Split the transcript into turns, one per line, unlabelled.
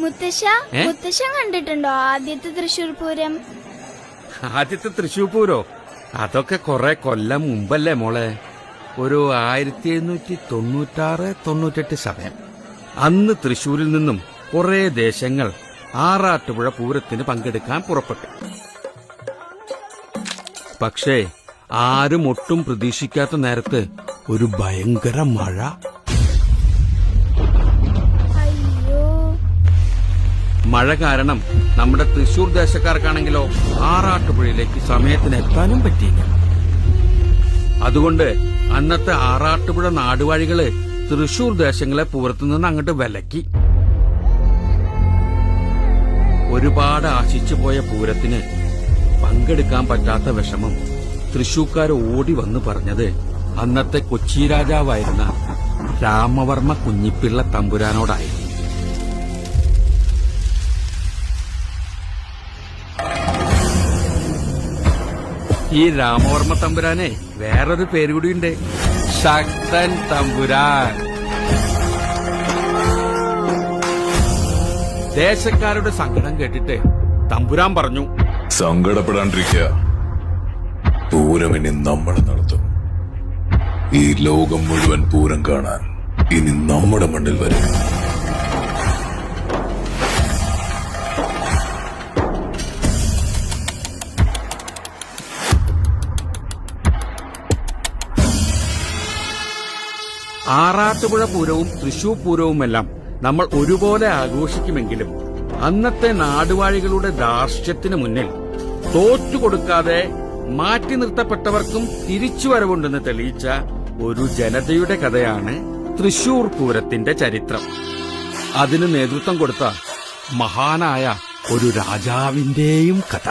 മുത്തശ്ശൻ കണ്ടിട്ടുണ്ടോ ആദ്യത്തെ തൃശൂർ പൂരം?
ആദ്യത്തെ തൃശൂർ പൂരോ? അതൊക്കെ കുറെ കൊല്ലം മുമ്പല്ലേ മോളെ. ഒരു 1796-98 സമയം. അന്ന് തൃശൂരിൽ നിന്നും കുറെ ദേശങ്ങൾ ആറാട്ടുപുഴ പൂരത്തിന് പങ്കെടുക്കാൻ പുറപ്പെട്ടു. പക്ഷേ ആരും ഒട്ടും പ്രതീക്ഷിക്കാത്ത നേരത്ത് ഒരു ഭയങ്കര മഴ. മഴ കാരണം നമ്മുടെ തൃശൂർ ദേശക്കാർക്കാണെങ്കിലോ ആറാട്ടുപുഴയിലേക്ക് സമയത്തിന് എത്താനും പറ്റിയില്ല. അതുകൊണ്ട് അന്നത്തെ ആറാട്ടുപുഴ നാടുവാഴികള് തൃശൂർ ദേശങ്ങളെ പൂരത്തുനിന്ന് അങ്ങോട്ട് വിലക്കി. ഒരുപാട് ആശിച്ചു പോയ പൂരത്തിന് പങ്കെടുക്കാൻ പറ്റാത്ത വിഷമം തൃശൂർക്കാർ ഓടി വന്ന് പറഞ്ഞത് അന്നത്തെ കൊച്ചി രാജാവായിരുന്ന രാമവർമ്മ കുഞ്ഞിപ്പിള്ള തമ്പുരാനോടായിരുന്നു. ഈ രാമവർമ്മ തമ്പുരാനെ വേറൊരു പേരുകൂടിയുണ്ട്, ശക്തൻ തമ്പുരാൻ. ദേശക്കാരുടെ സങ്കടം കേട്ടിട്ട് തമ്പുരാൻ പറഞ്ഞു,
സങ്കടപ്പെടാണ്ടിരിക്കുക, പൂരം ഇനി നമ്മൾ നടത്തും. ഈ ലോകം മുഴുവൻ പൂരം കാണാൻ ഇനി നമ്മുടെ മണ്ണിൽ വരും.
ആറാട്ടുപുഴ പൂരവും തൃശൂർ പൂരവുമെല്ലാം നമ്മൾ ഒരുപോലെ ആഘോഷിക്കുമെങ്കിലും അന്നത്തെ നാടുവാഴികളുടെ ധാർഷ്ട്യത്തിന് മുന്നിൽ തോറ്റുകൊടുക്കാതെ മാറ്റി നിർത്തപ്പെട്ടവർക്കും തിരിച്ചുവരവുണ്ടെന്ന് തെളിയിച്ച ഒരു ജനതയുടെ കഥയാണ് തൃശൂർ പൂരത്തിന്റെ ചരിത്രം. അതിന് നേതൃത്വം കൊടുത്ത മഹാനായ ഒരു രാജാവിന്റെയും കഥ.